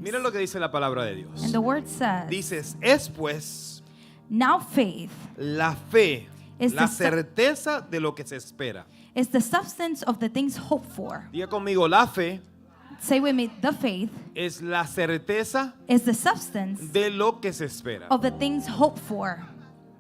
Mira lo que dice la palabra de Dios. And the word says, Dices, es pues now faith la fe, is la the certeza de lo que se espera. is the substance of the things hoped for. Diga conmigo, la fe Say with me, the faith es la certeza is the substance de lo que se espera. of the things hoped for,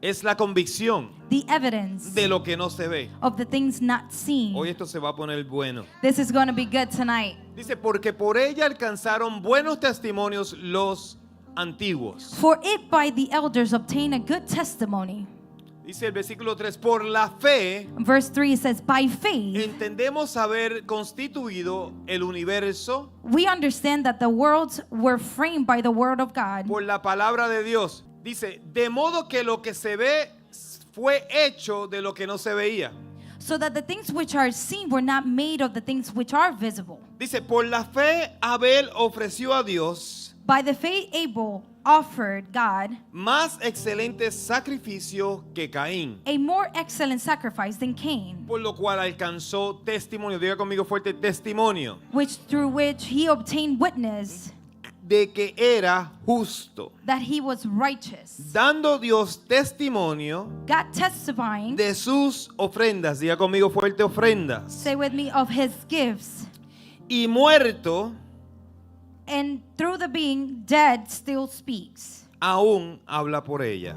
Es la convicción the evidence de lo que no se ve. of the things not seen. Hoy esto se va a poner bueno. This is going to be good tonight. Dice, porque por ella alcanzaron buenos testimonios los antiguos. For it by the elders obtain a good testimony. Dice el versículo 3, por la fe Verse 3 says, by faith entendemos haber constituido el universo we understand that the worlds were framed by the word of God. por la palabra de Dios. Dice, de modo que lo que se ve fue hecho de lo que no se veía. So that the things which are seen were not made of the things which are visible. Dice, por la fe Abel ofreció a Dios By the faith Abel offered God más excelente sacrificio que Caín, a more excellent sacrifice than Cain, por lo cual alcanzó testimonio. Diga conmigo fuerte, testimonio through which he obtained witness de que era justo, that he was righteous. dando Dios testimonio God testifying, de sus ofrendas. Diga conmigo fuerte, ofrendas. say with me, of his gifts, Y muerto, and through the being dead still speaks. aún habla por ella.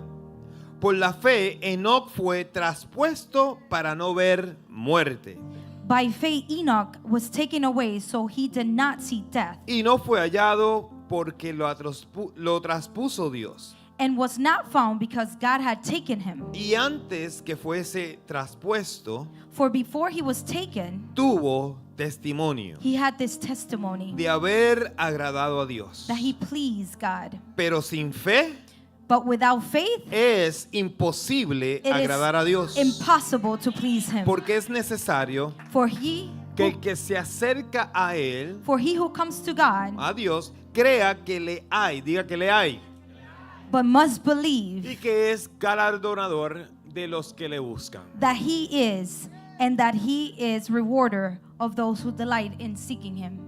Por la fe, Enoc fue traspuesto para no ver muerte. By faith Enoch was taken away, so he did not see death, Y no fue hallado porque lo traspuso Dios. and was not found because God had taken him. Y antes que fuese traspuesto, For before he was taken, tuvo testimonio he had this testimony de haber agradado a Dios. that he pleased God. Pero sin fe But without faith, es imposible it agradar a is Dios. impossible to please him. Porque es necesario For he que el que se acerca a Él, who comes to God, a Dios, crea que le hay, diga que le hay, but must believe y que es galardonador de los que le buscan. that he is, and that he is rewarder of those who delight in seeking him.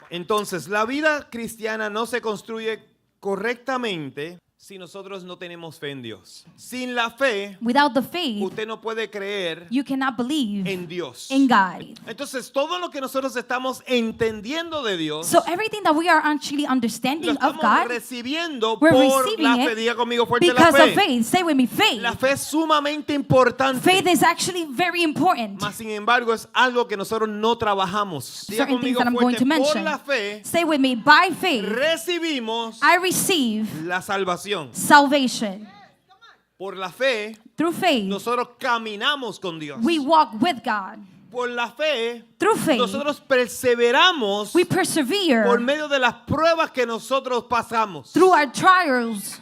Entonces, la vida cristiana no se construye correctamente si nosotros no tenemos fe en Dios. Sin la fe, Without the faith, usted no puede creer you cannot believe en Dios. in God. Entonces, todo lo que nosotros estamos entendiendo de Dios, So everything that we are actually lo understanding of estamos God, recibiendo we're por receiving la fe. it Diga conmigo fuerte la because of fe. faith. Say with me, faith. La fe es sumamente importante. Faith is actually very important. Mas sin embargo es algo que nosotros no trabajamos. Diga Certain things conmigo that I'm going fuerte, to por mention. la fe Say with me, by faith, recibimos I receive la salvación. salvation. Por la fe Through faith, nosotros caminamos con Dios. we walk with God. Por la fe Through faith, nosotros perseveramos we persevere por medio de las pruebas que nosotros pasamos. through our trials.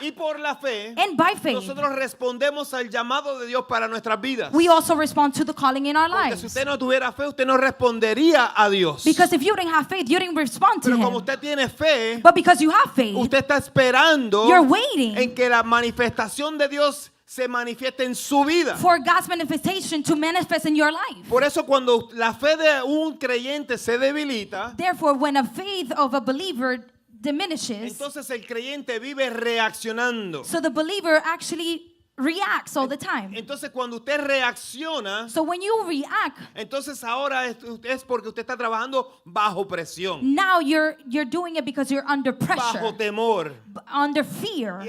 Y por la fe And by faith, nosotros respondemos al llamado de Dios para nuestras vidas. we also respond to the calling in our Porque si lives. usted no tuviera fe, usted no respondería a Dios. Because if you didn't have faith, you didn't respond to Pero como Him. usted tiene fe, But because you have faith, usted está esperando you're waiting en que la manifestación de Dios se manifieste en su vida. for God's manifestation to manifest in your life. Por eso cuando la fe de un creyente se debilita, Therefore, when a faith of a believer diminishes, entonces el creyente vive reaccionando. so the believer actually reacts all the time. Entonces cuando usted reacciona, So when you react, entonces ahora es porque usted está trabajando bajo presión, now you're doing it because you're under pressure, bajo temor. under fear.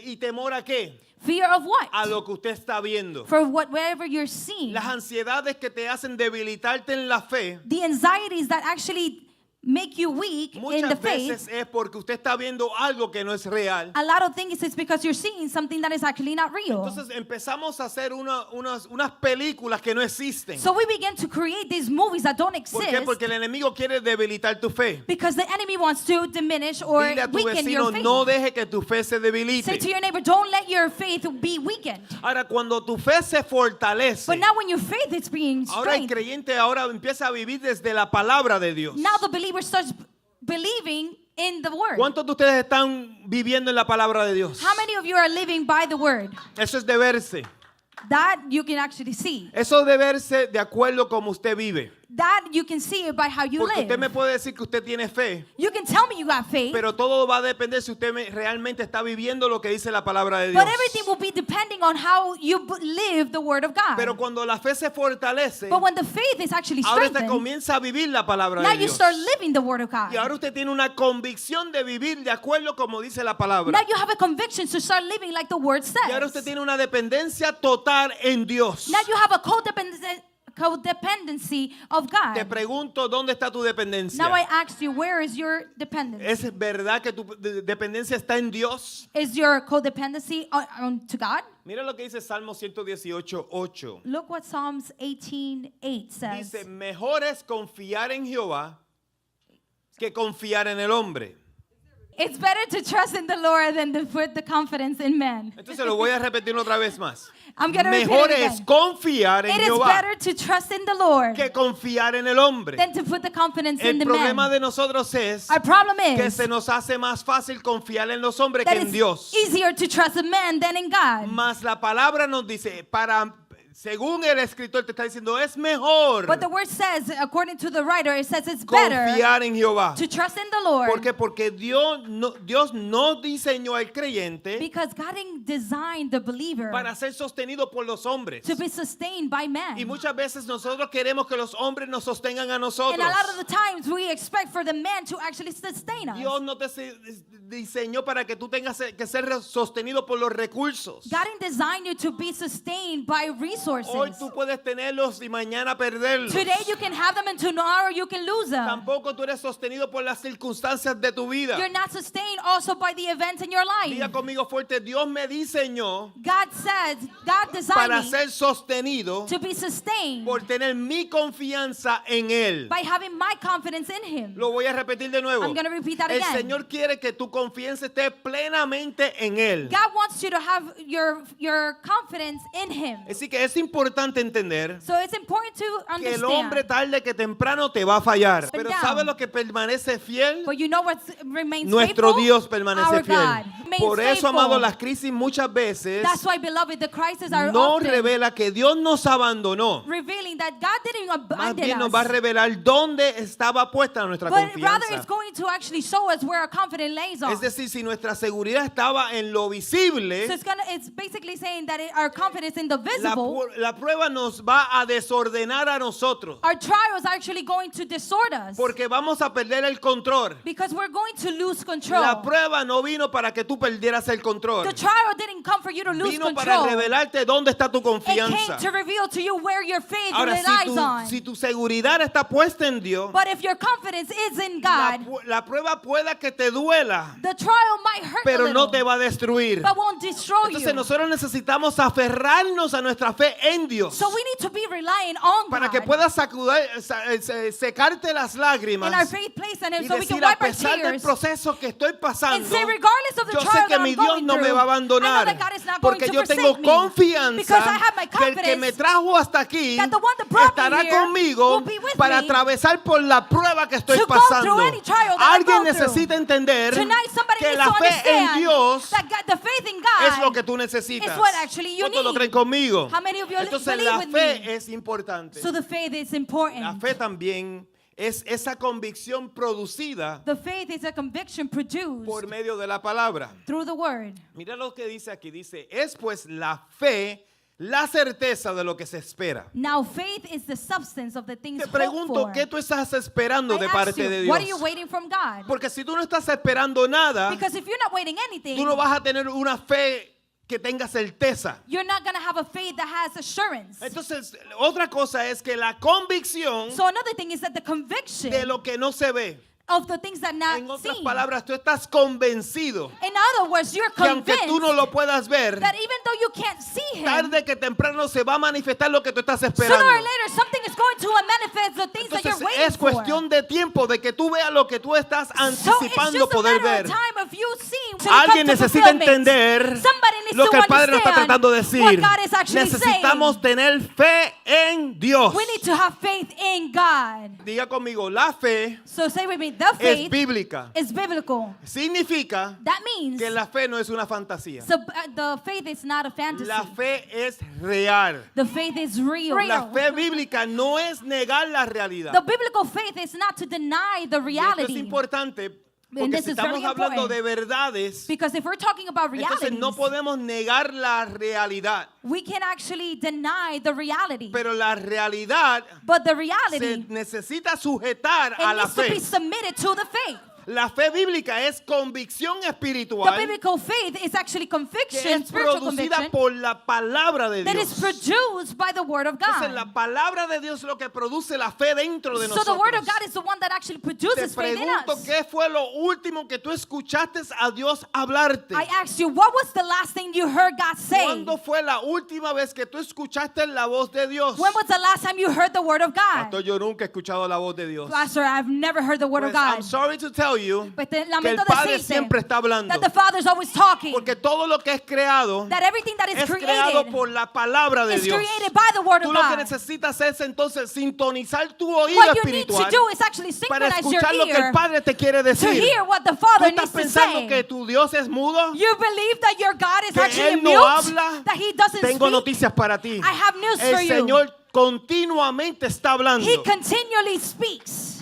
¿Y temor a qué? Fear of what? A lo que usted está viendo. For whatever you're seeing. Las ansiedades que te hacen debilitarte en la fe, The anxieties that actually make you weak in the muchas faith, veces es porque usted está viendo algo que no es real. a lot of things it's because you're seeing something that is actually not real. Entonces empezamos a hacer unas películas que no existen. So we begin to create these movies that don't ¿Por qué? exist Porque el enemigo quiere debilitar tu fe. because the enemy wants to diminish or Dile a tu weaken vecino, your faith. no deje que tu fe se Say debilite. to your neighbor, don't let your faith be weakened. Ahora, cuando tu fe se fortalece, But now when your faith is being ahora el strengthened, creyente ahora empieza a vivir desde la palabra de Dios. now the believer starts believing in the word. ¿Cuántos de ustedes están viviendo en la palabra de Dios? How many of you are living by the word? Eso es de verse. That you can actually see. Eso de verse de acuerdo como usted vive. That you can see it by how you Porque live. usted me puede decir que usted tiene fe, You can tell me you got faith, pero todo va a depender si usted realmente está viviendo lo que dice la palabra de Dios. but everything will be depending on how you live the word of God. Pero cuando la fe se fortalece, But when the faith is actually ahora usted strengthened, comienza a vivir la palabra now de you Dios. start living the word of God. Y ahora usted tiene una convicción de vivir de acuerdo como dice la palabra. Now you have a conviction to start living like the word Y ahora usted says. tiene una dependencia total en Dios. Now you have a codependency of Te God. pregunto, ¿dónde está tu dependencia? Now I asked you, where is your dependence? ¿Es verdad que tu dependencia está en Dios? Is your codependency to God? Mira lo que dice Salmo 118:8. Look what Psalms 18:8 says. Dice, mejor es confiar en Jehová que confiar en el hombre. It's better to trust in the Lord than to put the confidence in man. Entonces lo voy a repetir otra vez más. I'm going to repeat Mejor it es again. confiar en It is Jehová better to trust in the Lord que confiar en el hombre. than to put the confidence in El the problema man. de nosotros es Our problem que is se nos hace más fácil confiar en los hombres that que en it's Dios. easier to trust in man than in God. Mas la palabra nos dice, según el escritor te está diciendo, es mejor But the word says, according to the writer, it says it's better confiar en Jehová. to trust in the Lord ¿Por qué? Porque Dios no diseñó al creyente because God designed the believer para ser sostenido por los hombres. to be sustained by man. Y muchas veces nosotros queremos que los hombres nos sostengan a nosotros. And a lot of the times we expect for the man to actually sustain us. Dios no te diseñó para que tú tengas que ser sostenido por los recursos. God didn't design you to be sustained by resources. Hoy tú puedes tenerlos y mañana perderlos. Today you can have them and tomorrow you can lose them. Tampoco tú eres sostenido por las circunstancias de tu vida. You're not sustained also by the events in your Diga life. conmigo fuerte, Dios me diseñó God says, God designed para me ser sostenido to be sustained por tener mi confianza en Él. by having my confidence in Him. Lo voy a repetir de nuevo. I'm going to repeat that El again. Señor quiere que tu confianza esté plenamente en Él. God wants you to have your confidence in Him. Así que es importante entender So it's important to que el hombre understand. tarde que temprano te va a fallar. Pero down. ¿sabe lo que permanece fiel? But you know what remains Nuestro faithful? Dios permanece Our fiel. God remains Por eso, faithful. amado, las crisis muchas veces That's why, beloved, the crises are no often revela que Dios nos abandonó. revealing that God didn't Más abandon bien nos us. va a revelar dónde estaba puesta nuestra But rather confianza. it's going to actually show us where our confidence lays on. Es decir, si nuestra seguridad estaba en lo visible, So it's basically saying that our confidence in the visible, la prueba nos va a desordenar a nosotros. our trials are actually going to distort us. Porque vamos a perder el control. Because we're going to lose control. La prueba no vino para que tú perdieras el control. The trial didn't come for you to lose Vino para control. revelarte dónde está tu It came confianza. to reveal to you where your faith Ahora, relies on. si tu seguridad está puesta en Dios, But if your confidence is in God, la prueba pueda que te duela, the trial might hurt a pero no little, te va a destruir. but won't destroy Entonces you. nosotros necesitamos aferrarnos a nuestra fe en Dios So we need to be relying on para que God puedas secarte las in lágrimas our faith place and y so we can decir, a wipe our pesar del tears proceso que estoy and pasando, say, regardless of the yo sé trial que that mi I'm Dios going no me through, va a I know abandonar that God is not going porque to yo forsake tengo me because confianza I have my que el que me confidence trajo hasta aquí that the one that brought me estará here conmigo will be with para me atravesar por la prueba que estoy to go pasando. through any trial that I Alguien go through. necesita entender Tonight somebody que needs la to fe en understand Dios that God, the faith in God es lo que tú necesitas. is what actually you ¿Cuántos lo need. creen conmigo? How many of you Entonces believe la with fe me? es importante. So the faith is La important. fe también es esa convicción producida The faith is a conviction produced por medio de la palabra. through the word. Mira lo que dice aquí. Dice, es pues la fe la certeza de lo que se espera. Now faith is the substance of the things Te hoped pregunto, for. ¿qué tú estás esperando I de ask parte you, de Dios? what are you waiting from God? Porque si tú no estás esperando nada, Because if you're not waiting anything, tú no vas a tener una fe que tenga certeza. you're not going to have a faith that has assurance. Entonces, otra cosa es que la convicción So another thing is that the conviction de lo que no se ve. of the things that not En otras seen. palabras, tú estás convencido In other words, you're que aunque convinced tú no lo puedas ver, that even though you can't see him, tarde que temprano se va a manifestar lo que tú estás esperando. sooner or later something is going to manifest the things that Entonces you're waiting es cuestión de tiempo de que tú veas lo que tú estás for. So it's anticipando just a poder matter ver. of time of you seeing Alguien come to necesita fulfillment. entender Somebody needs lo to que el Padre nos está understand tratando de decir. what God is actually Necesitamos tener fe en Dios. We need to have faith in God. Diga conmigo, la fe So say with me, the es faith bíblica. is biblical. Significa That means que la fe no es una fantasía. so, the faith is not a fantasy. La fe es real. The faith is real. La fe bíblica no es negar la realidad. The biblical faith is not to deny the Y esto es reality. importante And porque this si is estamos very hablando important. de verdades, Because if we're talking about entonces realities, no podemos negar la realidad. we can actually deny the reality. Pero la realidad But the se reality, necesita sujetar a it la needs to fe. be submitted to the faith. La fe bíblica es convicción The espiritual biblical faith is actually que conviction, es spiritual producida conviction, por la palabra de that is Dios. produced by the Word of Entonces God. la palabra de Dios es lo que produce la fe dentro de So the Word nosotros. of God is the one that actually Te produces faith in pregunto, us. ¿qué fue lo último que tú escuchaste a Dios hablarte? I asked you, what was the last thing you heard God say? ¿Cuándo fue la última vez que tú escuchaste la voz de Dios? When was the last time you heard the Word of God? Pastor, yo nunca he escuchado la voz de Dios. Pastor, I've never heard the Word Pues, of God. I'm sorry to tell you But te que el lamento Padre decirte siempre está hablando. that the Father's always talking. Porque todo lo que es creado That everything that is es creado created por la palabra de is Dios. created by the Word Tú of lo que God. necesitas es entonces sintonizar tu oído What you need to espiritual do is actually para synchronize your escuchar lo que el ear Padre te quiere to decir. hear what the ¿Tú Father estás needs to pensando say. que tu Dios es mudo? You believe that your God is ¿Que actually Él no mute? habla? That He doesn't Tengo speak? noticias para ti. I have news for El you. Señor continuamente está hablando. He continually speaks.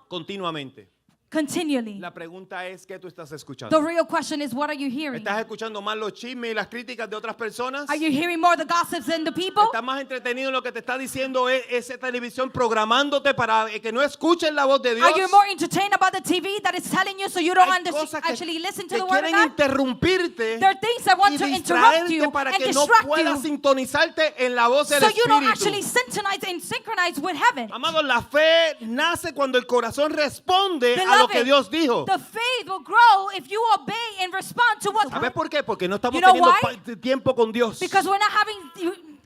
Continuamente. Continually. La pregunta es, ¿qué tú estás The escuchando? real question is, what are you hearing? ¿Estás escuchando más los chismes y las críticas de otras personas? Are you hearing more the gossips than the people? ¿Estás más entretenido en lo que te está diciendo esa televisión programándote para que no escuches la voz de Dios? Are you more entertained about the TV that is telling you so you don't Hay cosas actually listen to que the Word of quieren God? interrumpirte There are things that y want to interrupt distraerte you para and que no distract puedas you sintonizarte en la voz del so you don't actually Espíritu. synchronize with heaven. Amados, la fe nace cuando el corazón responde a lo que Beloved, Dios dijo. the faith will grow if you obey and respond to what ¿Sabes por qué? Porque no estamos You know teniendo why? tiempo con Dios. because we're not having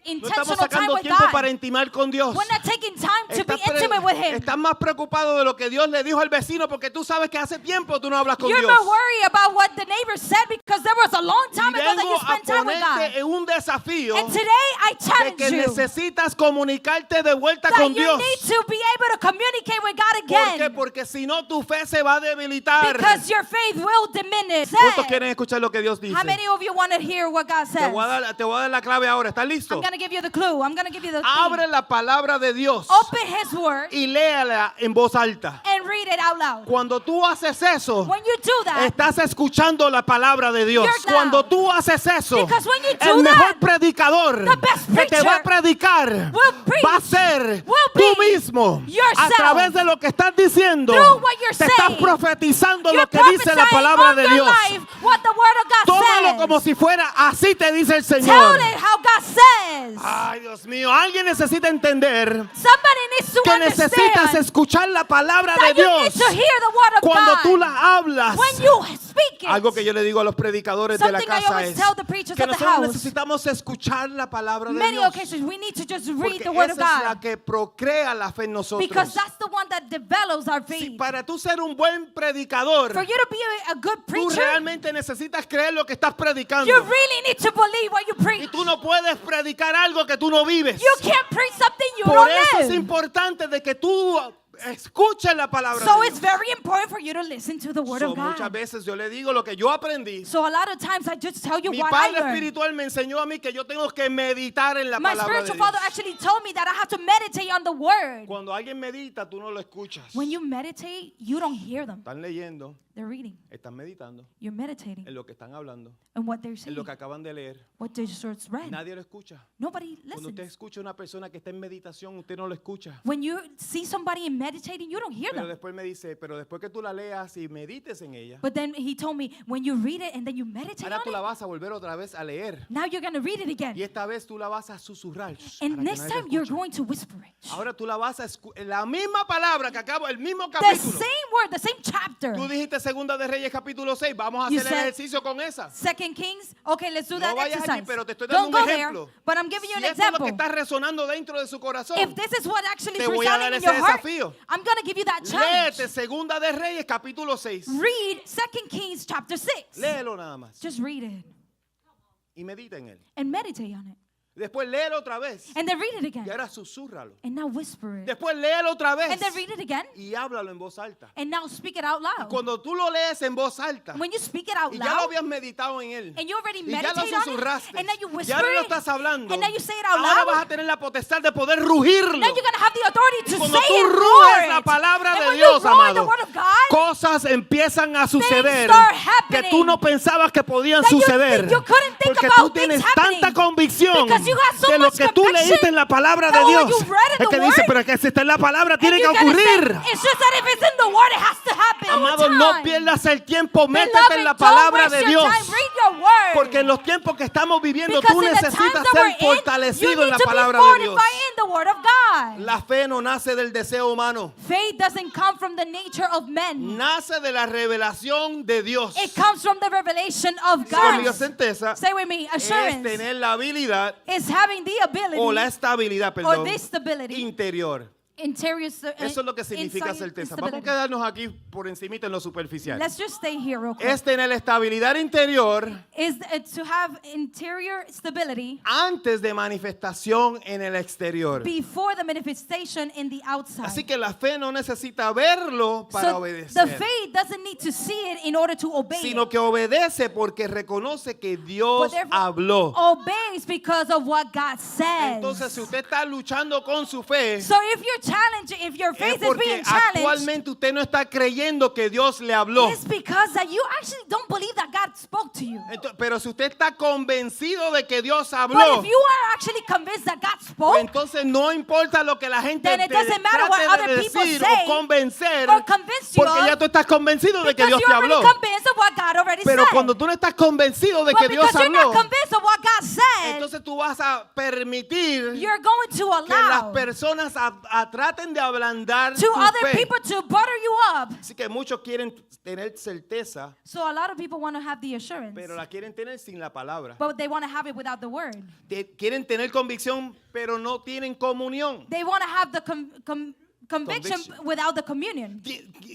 No estamos intentional time sacando with tiempo God. para intimar con Dios. We're not taking time to be Estás intimate with Him. estás más preocupado de lo que Dios le dijo al vecino porque tú sabes que hace tiempo tú no hablas con You're Dios. not worried about what the neighbor said because there was a long Y time ago that vengo you a spent time with God. ponerte en un desafío And today I de challenge que you necesitas comunicarte de vuelta that con you Dios. need to be able to communicate with God ¿Por qué? again Porque si no tu fe se va a debilitar. because your faith will diminish. ¿Cuántos quieren escuchar lo que Dios dice? How many of you want to hear what God Te says? voy a dar la clave ahora. ¿Estás listo? I'm going to give you the clue. I'm going to give you the Abre la palabra de Dios Open His Word y léala en voz alta. and read it out loud. Cuando tú haces eso, When you do that, estás escuchando la palabra de Dios. You're loud. Cuando tú haces eso, Because when you do el mejor that, predicador the best que te va a preacher predicar will preach, va a ser will tú be mismo. A yourself. través de lo que estás diciendo, Through what you're te estás saying. profetizando you're lo que dice la prophesying palabra on de your Dios. life what the Word of God Tómalo says. como si fuera así te dice el Tell Señor. it how God says. Ay, Dios mío, alguien necesita entender Somebody needs to que necesitas understand escuchar la palabra de that you need Dios to hear the Word of cuando God. tú la hablas. When you speak it. Algo que yo le digo a los predicadores de la Something I casa always es tell the preachers que at the nosotros house. necesitamos escuchar la palabra de Many Dios. occasions we need to just read Porque the Word esa of es la God que procrea la fe en nosotros. because that's the one that develops our Si faith. para tú ser un buen predicador, For you to be a good tú preacher, realmente necesitas creer lo que estás predicando. you really need to believe what you Y preach. tú no puedes predicar algo que tú no vives. You can't preach something you Por don't eso es live. importante de que tú escuches la palabra So de it's Dios. very important for you to listen to the Word So, of muchas God. veces yo le digo lo que yo aprendí. So a lot of times I just tell you Mi what I padre learned. espiritual me enseñó a mí que yo tengo que meditar en la My palabra de spiritual Dios. father actually told me that I have to meditate on the Word. Cuando alguien medita, tú no lo escuchas. When you meditate, you don't hear them. Están leyendo, They're reading. están meditando You're meditating en lo que están hablando, on what they're en saying, lo que acaban de leer. what they just read. Nadie lo escucha. Nobody Cuando usted listens. escucha a una persona que está en meditación, usted no lo escucha. When you see somebody in meditating, you don't hear Pero them. después me dice, pero después que tú la leas y medites en ella, But then he told me, when you read it and then you meditate ahora tú on la it, vas a volver otra vez a leer. now you're going to read it Y again. esta vez tú la vas a susurrar. para And que next nadie time la you're escuche. going to whisper it. Ahora tú la vas a la misma palabra que acabo, el mismo The capítulo. same word, the same chapter. Tú dijiste Segunda de Reyes capítulo 6, vamos a You hacer el said- ejercicio con esa. Second Kings. Okay, let's do No that vayas exercise. allí, pero te estoy dando Don't un go there, ejemplo. but I'm giving you Si an esto es lo example. que está resonando dentro de su corazón, If this is what actually te is voy a dar resounding in ese your heart, desafío. desafío. I'm going to give you that challenge. Léete Segunda de Reyes, capítulo 6. Read 2 Kings chapter 6. Léelo nada más. Just read it Y medita en él. and meditate on it. Después léelo otra vez. And then read it Y again. ahora susúrralo. And now whisper it. Después léelo otra vez. And then read it again. Y háblalo en voz alta. And now speak it out loud. Cuando tú lo lees en voz alta. When you speak it out Y ya lo loud, habías meditado en él. and you already Y ya lo meditate on it, susurraste. and then you Ya whisper no lo it, estás hablando. and then you say it out Ahora vas loud, a tener la potestad de poder rugirlo. then you're going to have the authority to Cuando say tú it, roar ruges la it. palabra And de when Dios, you roar the amado, word of God, cosas empiezan a suceder start que happening tú no pensabas que podían that you suceder. you couldn't think Porque about tú tienes things happening tanta convicción because you have so de lo much que tú conviction leíste en la palabra de that when Dios. you read in Es que the dice, word, pero es que si está en la palabra and tiene que you're gonna say, ocurrir. it's just that if it's in the word, it has to happen all Amado, the no time. pierdas el tiempo, métete Beloved, en la don't palabra waste de your Dios. time. Read your word. Porque en los tiempos que estamos viviendo, Because tú in the times necesitas that ser we're in, you fortalecido en need la to be palabra de Dios. fortified in the word of God. La fe no nace del deseo humano, Faith doesn't come from the nature of men. nace de la revelación de Dios. It comes from the revelation of Conmigo, God. certeza Say with me, es assurance tener la habilidad is having the ability o la estabilidad, or perdón, the stability, interior. interior Eso es lo que significa inside certeza. Vamos a stability. quedarnos aquí por encimita en lo superficial. Let's just stay here real quick. Es tener estabilidad interior Is to have interior stability antes de manifestación en el exterior. before the manifestation in the outside. Así que la fe no necesita verlo para So the obedecer, faith doesn't need to see it in order to obey sino it. que obedece porque reconoce que But Dios therefore habló. obeys because of what God says. Entonces, si usted está luchando con su fe, So if you're challenging, if your es faith is porque being challenged, actualmente usted no está creyendo que Dios le habló. it's because that you actually don't believe that God spoke to you. Pero si usted está convencido de que Dios But habló, if you are actually convinced that God pues spoke, entonces no importa lo que la gente Then it te doesn't matter what trate de other people decir say o convencer, or convince you porque of, ya tú estás convencido de que because Dios you're te already habló. convinced of what God already Pero said. cuando tú no estás convencido de But que Dios because you're habló, not convinced of what God said, entonces tú vas a permitir you're going to que las allow personas traten de ablandar to tu other fe. people to butter you up. Así que muchos quieren tener certeza, So a lot of people want to have the assurance, pero la quieren tener sin la palabra. but they want to have it without the word. Quieren tener convicción, pero no tienen comunión. They want to have the conviction Conviction. without the communion.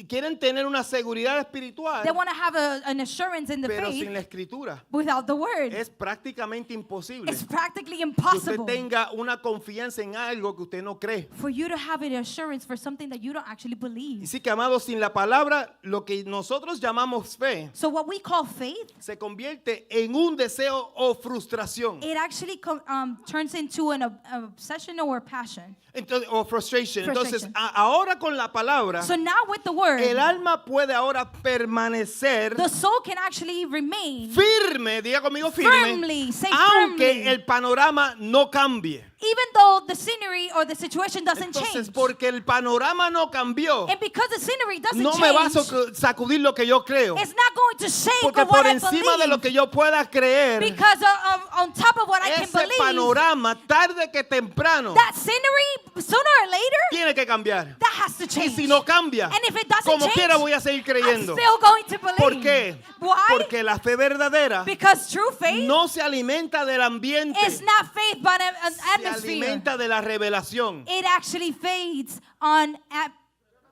Quieren tener una seguridad espiritual, They want to have an assurance in the pero faith sin la escritura. without the word. Es prácticamente imposible It's practically que usted impossible tenga una confianza en algo que usted no cree. for you to have an assurance for something that you don't actually Y believe. sí que, amados, sin la palabra, lo que nosotros llamamos fe So what we call faith, se convierte en un deseo o frustración. it actually turns into an obsession or passion. Entonces, o frustration. Entonces, Frustration. ahora con la palabra, So now with the word, el alma puede ahora permanecer the soul can actually remain firme, diga conmigo firme, firmly, say aunque firmly, el panorama no cambie. even though the scenery or the situation doesn't Entonces, change. porque el panorama no cambió, And because the scenery doesn't no me va a change, sacudir lo que yo creo. it's not going to shake Porque of what por I encima de lo believe. que yo pueda creer, Because on top of what I can ese believe, panorama, tarde que temprano, that scenery, sooner or later, tiene que cambiar. that has to Y change. si no cambia, And if it doesn't como change, quiera voy a seguir I'm creyendo. still going to believe. ¿Por qué? Why? Porque la fe verdadera Because true faith no se alimenta del ambiente, is not faith but an se atmosphere. alimenta de la revelación. It actually fades on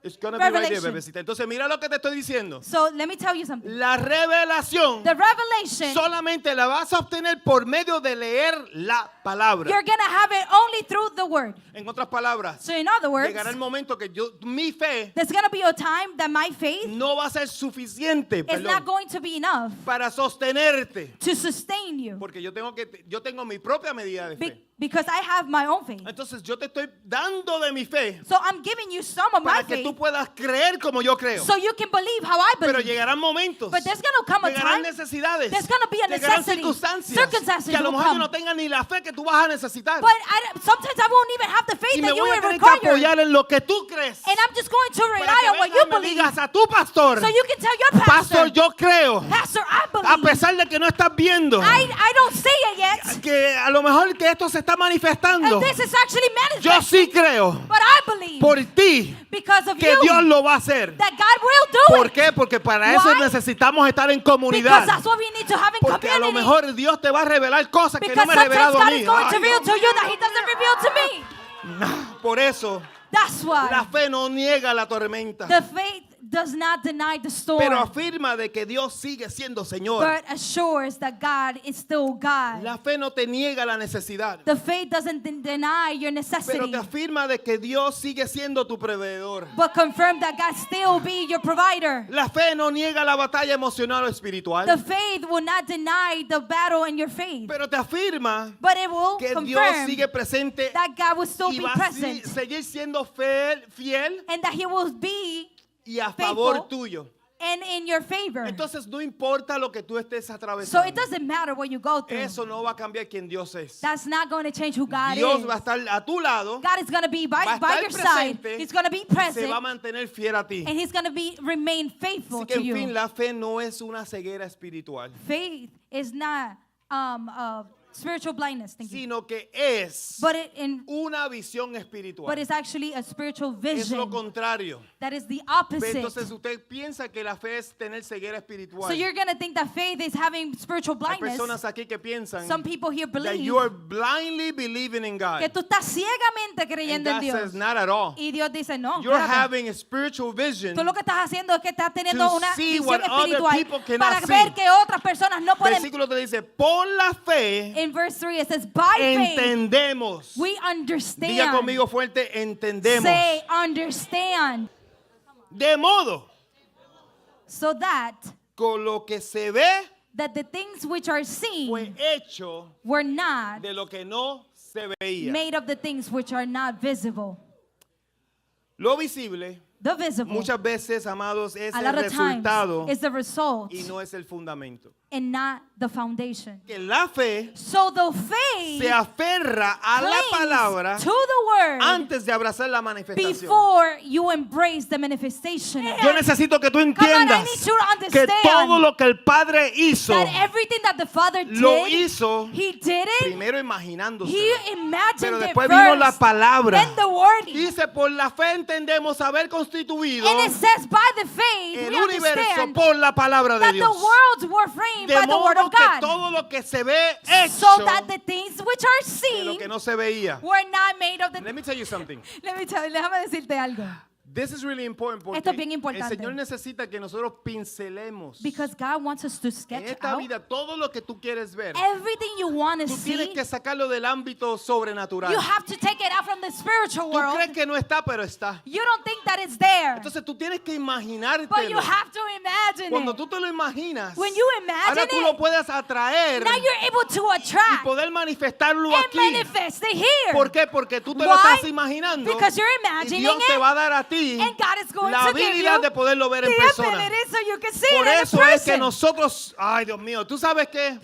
It's gonna be right there, Revelation. bebecita. Entonces, mira lo que te estoy diciendo. So let me tell you something. La revelación The revelation, solamente la vas a obtener por medio de leer la palabra. you're going to have it only through the word. En otras palabras, So in other words, llegará el momento que mi fe there's going to be a time that my faith no va a ser suficiente, is not perdón, going to be enough para sostenerte. to sustain you Porque yo tengo mi propia medida de fe. because I have my own faith. Entonces yo te estoy dando de mi fe So I'm giving you some of my para que faith tú puedas creer como yo creo. so you can believe how I Pero believe. llegarán momentos, But there's going to come a llegarán time, necesidades, there's going to be a llegarán necessity, circunstancias que a lo will mejor yo come. no tenga ni la fe que tú vas a necesitar. But sometimes I won't even have the faith Y me that you voy a will tener que require. apoyar en lo que tú crees. And I'm just going to Para rely que on what vengas you y me believe. digas a tu pastor, So you can tell your pastor, pastor, yo creo, Pastor, I believe. a pesar de que no estás viendo, I don't see it yet. que a lo mejor que esto se está manifestando, And this is actually yo manifesting. sí creo But I believe por ti because of que you Dios lo va a hacer. that God will do ¿Por it. qué? Porque para eso Why? necesitamos estar en Because comunidad. that's what we need to have in Porque a lo community. mejor Dios te va a revelar cosas que no Because me ha sometimes revelado a God mí. is going to Ay, reveal Dios to you that He doesn't reveal to me. Por eso That's La why fe no niega la tormenta, the faith does not deny the storm, pero afirma de que Dios sigue siendo Señor. but assures that God is still God. La fe no te niega la necesidad, The faith doesn't deny your pero necessity, te afirma de que Dios sigue siendo tu proveedor. but confirm that God still be your provider. La fe no niega la batalla emocional o espiritual, The faith will not deny the battle in your faith, pero te afirma but it will que Dios confirm sigue presente that God will still y be va a present seguir siendo fiel and that He will be y a favor faithful tuyo. and in your favor. Entonces no importa lo que tú estés So atravesando. it doesn't matter what you go through. Eso no va a cambiar quién Dios es. That's not going to change who God Dios is. va a estar a tu lado, God is going to be va by a estar your side. presente, He's going to be se present, va a mantener fiel a ti. and He's going to remain faithful Así que to en fin, you. la fe no es una ceguera espiritual, Faith is not spiritual blindness, thank you. sino que es But una visión espiritual. it's actually a spiritual Es lo vision contrario. that is the Pero opposite. entonces usted piensa que la fe es tener ceguera espiritual. So you're going to think that faith is having spiritual Hay blindness. personas aquí que piensan Some people here that believe you are blindly believing in God. que tú estás ciegamente And creyendo en God Dios. says not at all. Y Dios dice, no, You're espérate. having a spiritual vision. Tú lo que estás haciendo es que estás teniendo to una see visión what other espiritual people cannot para see. ver que otras personas no pueden. Versículo te dice, por la fe In verse 3 it says, by faith entendemos. we understand. Diga conmigo fuerte, entendemos. Say understand. De modo, So that con lo que se ve the things which are seen fue hecho were not de lo que no se veía. made of the things which are not visible. Lo visible The visible, muchas veces, amados, es a el lot of resultado times, is the result y no es el fundamento. and not the foundation. Que la fe So the faith se aferra a la clings palabra to the word antes de abrazar la manifestación. before you embrace the manifestation. Yo necesito que tú Come on, I entiendas need you to que understand todo lo que el Padre hizo, that everything that the Father lo did, hizo He did it. primero imaginándose. He imagined Pero it después vino la first. palabra. Then the word. Dice, por la fe entendemos haber constituido And it says by the faith el we universo understand por la palabra de that the Dios. worlds were framed De by the word modo of que God. todo lo que se ve hecho So that the things which are de lo seen que no se veía. were not made of the. Let me tell you something. Déjame decirte algo. This is really important porque Esto es bien el importante. Señor necesita que nosotros pincelemos Because God wants us to en sketch esta out vida todo lo que tú quieres ver. everything you want to Tú tienes see. que sacarlo del ámbito sobrenatural. You have to take it out from the spiritual Tú world. crees que no está, pero está. You don't think that it's there. Entonces tú tienes que But you imaginártelo. have to imagine Cuando it. tú te lo imaginas, When you imagine ahora tú it, lo puedes atraer now you're able to y attract poder manifestarlo and aquí. manifest it here. ¿Por qué? Porque tú te lo Why? estás imaginando Because you're y imagining Dios te it, va a dar a ti and God is going la to give habilidad you de poderlo ver en the persona. ability so you can see Por it in eso es que person. nosotros, ay Dios mío, ¿tú sabes qué?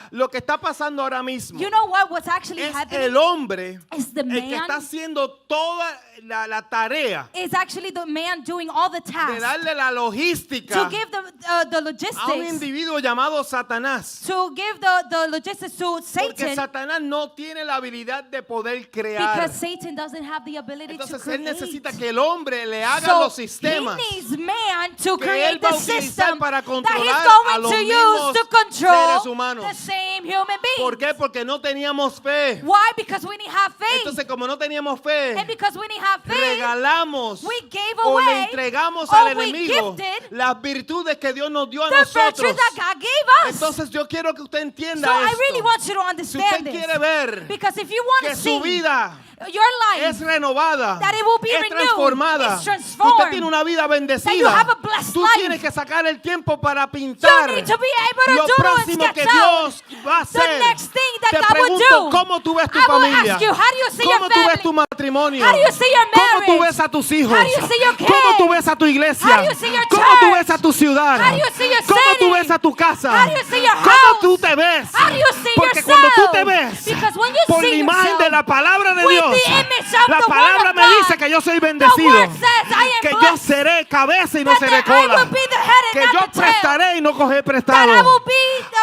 Lo que está pasando ahora mismo You know what? What's actually es happening el hombre is the el que man está haciendo toda la tarea is actually the man doing all the de tasks darle la logística to give the a un logistics, individuo llamado Satanás. to give the logistics to Porque Satan, Satanás no tiene la habilidad de poder crear. because Satan doesn't have the ability to Entonces él create. necesita que el hombre le haga So los sistemas he needs man to que create él va the a utilizar system para that controlar he's a going los to mismos use to control seres humanos. the same human being. ¿Por qué? Porque no teníamos fe. Why? Because we need have faith. Entonces como no teníamos fe, And because we need have faith, regalamos we gave o le away, entregamos or al we enemigo gifted las virtudes que Dios nos dio a the virtue nosotros. that God gave us. Entonces yo quiero que usted entienda So I really esto. want you to Si understand usted this. quiere ver Because if you want que to su see vida your life, es renovada, that it will be es renewed, transformada, it's que transformed, usted tiene una vida that you bendecida, have a blessed tú life, tienes que sacar el tiempo para you pintar need to be able lo to do and próximo sketch que out Dios va a the hacer. next thing that Te God will pregunto, do. ¿cómo tú ves tu I will familia? ask you, how do you see ¿Cómo your tú ves family? tu matrimonio? How do you see your ¿Cómo tú marriage? ves a tus hijos? How do you see your kids? ¿Cómo tú ves a tu iglesia? How do you see your ¿Cómo tú church? ves a tu ciudad? How do you see your ¿Cómo tú city? ves a tu casa? How do you see your ¿Cómo house? tú te ves? How do you see Porque yourself? cuando tú te ves Because when you por la see imagen yourself de la palabra de with Dios, the image of la the word palabra of me God, dice que yo soy the bendecido, word says I am que yo blessed, seré cabeza y no that seré I cola, will be the head and que not yo the tail, prestaré y no cogeré that I prestado. will be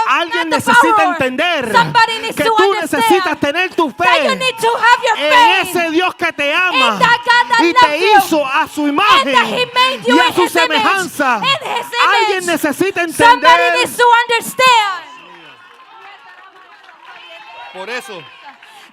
Alguien not the necesita borrower. entender Somebody needs que to tú understand necesitas tener tu that you fe need to have your en faith ese Dios que te ama in that God that y loves te you, hizo a su and imagen that He made you y a in su His image, semejanza. in His Alguien image. necesita Somebody entender. needs to understand. Por eso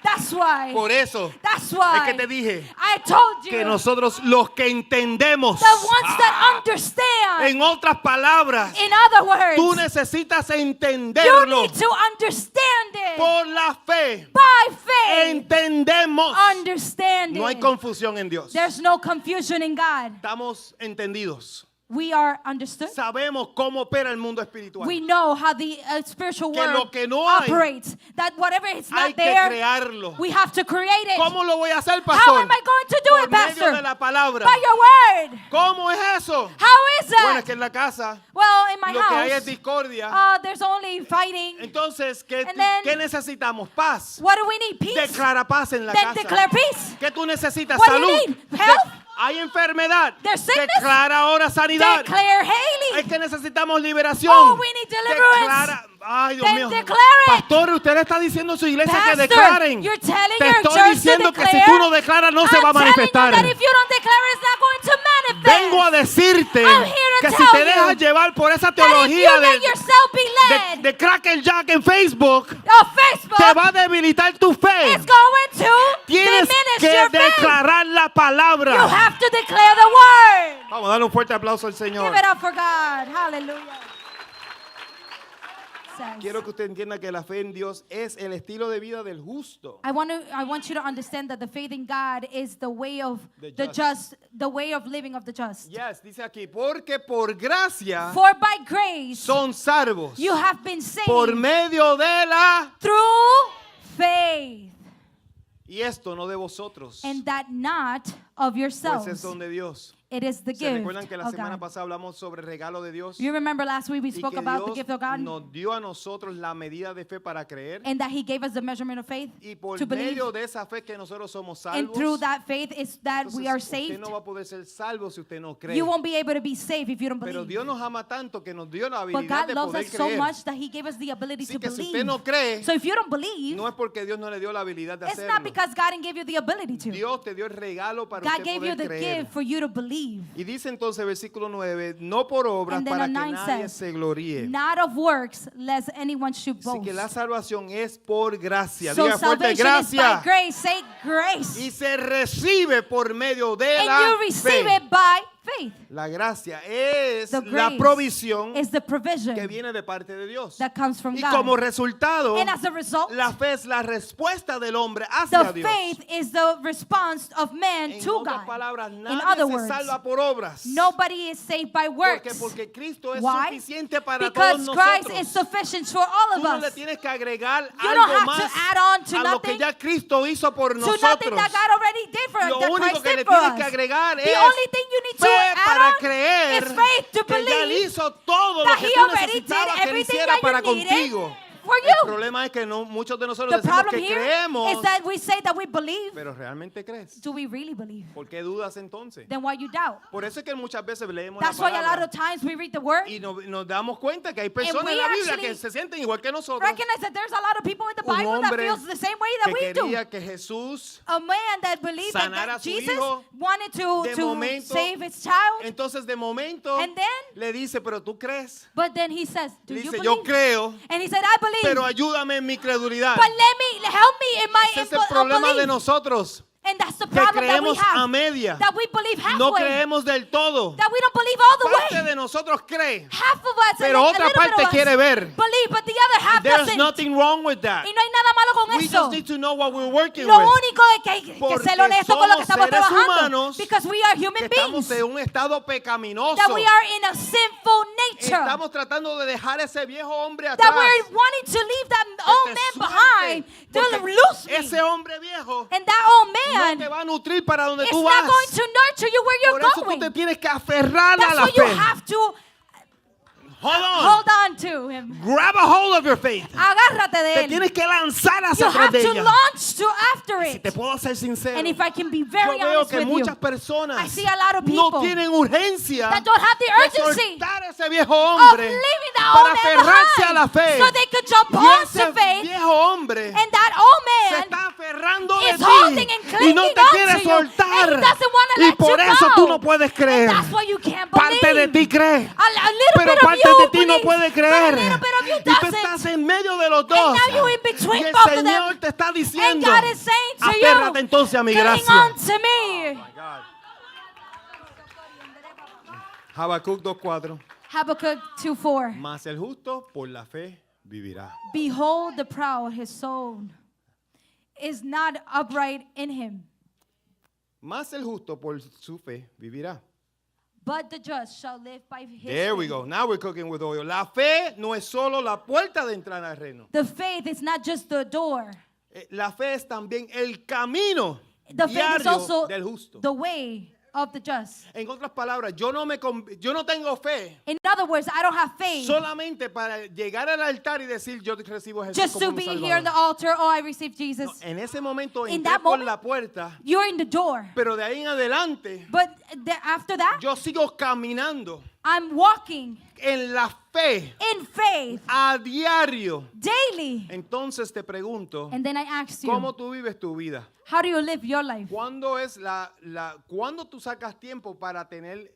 That's why. Por eso That's why. es que te dije I told you. que nosotros los que entendemos, The ones that understand. en otras palabras, In other words, tú necesitas you entenderlo need to understand it. por la fe. By faith. Entendemos. Understand No hay it. confusión en Dios. There's no confusion in God. Estamos entendidos. We are understood. Sabemos cómo opera el mundo espiritual. We know how the spiritual Que world lo que no hay, operates. That whatever is Hay not que there, crearlo. we have to create it. ¿Cómo lo voy a hacer, How pastor? am I going to do Por it, medio Pastor? de la palabra. By your word. ¿Cómo es eso? How is Bueno, that? es que en la casa Well, in my lo que hay es house, discordia. there's only fighting. Entonces, ¿qué, And then- ¿qué necesitamos? Paz. What do we need? Peace. Declara paz en la Then casa. declare peace. ¿Qué tú necesitas? What do you Salud. need? Health? Hay enfermedad. There's sickness? Declara ahora sanidad. Declare Es healing. que necesitamos liberación. Oh, we need deliverance. Declara. Ay, Dios Then mío. declare it. Pastor, usted le está diciendo a su iglesia que Pastor, declaren. you're telling Te your estoy church to diciendo que si declare. tú no declaras no se va a I'm telling manifestar. you that if you don't declare, it's not going to manifest. Vengo a decirte I'm here to que si tell te dejas you llevar por esa that if teología you let yourself be led de Cracker Jack en Facebook, of Facebook, te va a debilitar tu fe. it's going to Tienes diminish que your faith. declarar la palabra. You have to declare the word. Vamos a darle un fuerte aplauso al Señor. Give it up for God. Hallelujah. Says, Quiero que usted entienda que la fe en Dios es el estilo de vida del justo. I want you to understand that the faith in God is the way of The the just. just, the way of living of the just. Yes, dice aquí, porque por gracia For by grace son salvos you have been saved por medio de la... through faith, Y esto no de vosotros, and that not of pues yourselves. es don de Dios. It is the ¿Se gift recuerdan que la of semana God. pasada hablamos sobre el regalo de Dios? You remember last week we Y spoke que about the Dios gift of God, nos dio a nosotros la medida de fe para creer. and that He gave us the measurement of faith Y por to believe. medio de esa fe que nosotros somos And salvos, through that faith is that we are entonces usted saved. no va a poder ser salvo si usted no cree. You won't be able to be saved if you don't Pero believe. Dios nos ama tanto que nos dio la But habilidad God de loves poder us so creer. much that He gave us the ability Así to que si believe. usted no cree, So if you don't believe, no es porque Dios no le dio la habilidad de it's hacerlo. not because God didn't give you the ability to. Dios te dio el regalo para God usted gave you poder the creer. gift for you to believe. Y dice entonces versículo 9, no por obras And then para on que 9 nadie says, se gloríe. Not of works, lest anyone should Así boast. que la salvación es por gracia. So Diga fuerte, salvation is by gracia. grace. Say grace. Y se recibe por medio de And la you receive fe. it by faith. La gracia es The la grace provisión is the provision que viene de parte de Dios. that comes from Y God. como resultado, And as a result, la fe es la respuesta del hombre hacia the Dios. faith is the response of man En to otras God. palabras, In nadie other se words, salva por obras. nobody is saved by works. Porque Cristo es Why? suficiente para Because todos Christ nosotros. is sufficient for all Tú of no le us. tienes que agregar You algo don't have más to add on to a lo que nothing, ya Cristo hizo por to nosotros. nothing that God already did for us, Lo that único Christ que did le for tienes us. que agregar The es only thing you need to fe add para on creer is faith to que ya Él believe hizo todo lo that que He tú already did necesitabas que Él everything hiciera that para you needed contigo. for El you. problema es que no, muchos de nosotros The decimos problem que here creemos, is that we say that we believe. pero ¿realmente crees? Do we really believe? ¿Por qué dudas entonces? Then why you doubt? Por eso es que muchas veces leemos That's la why a lot palabra of times we read the word, y nos damos cuenta que hay personas we en la Biblia actually que se sienten igual que nosotros. recognize that there's a lot of people in the Un Bible that hombre feels the same way that que we do. quería que Jesús A man that believed that, sanara a su Jesus hijo, wanted de to momento, save his child, entonces de momento And then- le dice, pero tú crees. but then he says, do Le you dice, believe? yo creo, And he said, I believe, pero ayúdame en mi credulidad. but help me in my Ese es el problema de unbelief. nosotros, And that's the que problem that we creemos a have, media. that we believe halfway, No creemos del todo. that we don't believe all the Parte way. de nosotros cree, Half of us, pero a otra little bit parte of us quiere ver. believe, but the other half There's doesn't. nothing wrong with that. Y no hay nada malo con We eso. just need to know what we're working Lo with. único es que hay que Porque ser honesto con lo que somos estamos seres trabajando. humanos Because we are Que human estamos beings. en un estado pecaminoso. That we are in a sinful nature. Estamos tratando de dejar ese viejo hombre That atrás. we're wanting to leave that Que old te man suelte, behind. To porque lose me. ese hombre viejo And that old no man te va a nutrir para donde is tú not vas. going to nurture you where Por you're eso tú going. te tienes que aferrar a That's la why you fe. have to Hold on. hold on to him. Grab a hold of your faith. Agárrate de Te él. tienes que lanzar You hacia atrás have de to ella. launch to after Si it. te puedo ser sincero, And if I can be yo very veo honest que with you, muchas personas I see a lot of no people tienen urgencia that don't have the de urgency soltar ese viejo of hombre leaving that para old man aferrarse a la behind, fe. so they could jump Y onto ese faith, viejo hombre and that old se man está aferrando de is holding ti and y no clinging te onto quiere you, soltar. and he doesn't want to Y let por you eso go. tú no puedes creer. And that's why you can't Parte de believe. ti cree, A little pero bit of parte you de ti no believes, puede but creer. a little bit of you Y tú doesn't. estás en medio de los dos. And now you're in between Y el both of Señor them. te está And diciendo, God is saying to aférrate you, entonces a mi cling gracia. on to me. Habacuc 2:4. Habakkuk 2:4. Mas el justo por la fe vivirá. Behold the proud, his soul is not upright in him, Mas el justo por su fe vivirá. but the just shall live by his There we faith. go. Now we're cooking with oil. La fe no es solo la puerta de entrar al reino. The faith is not just the door. La fe es también el camino The faith is diario also del justo. the way of the just. En otras palabras, yo no tengo fe In other words, I don't have faith solamente para llegar al altar y decir yo recibo a Jesús just to como mi be here on the Salvador. altar. Oh, I received Jesus. No, en ese momento In entré that por moment, la puerta, You're in the door. pero de ahí en adelante But after that, yo sigo caminando I'm walking en la fe in faith a diario. daily. Entonces te pregunto, And then I asked you, ¿cómo tú vives tu vida? how do you live your life? ¿Cuándo tú sacas tiempo para tener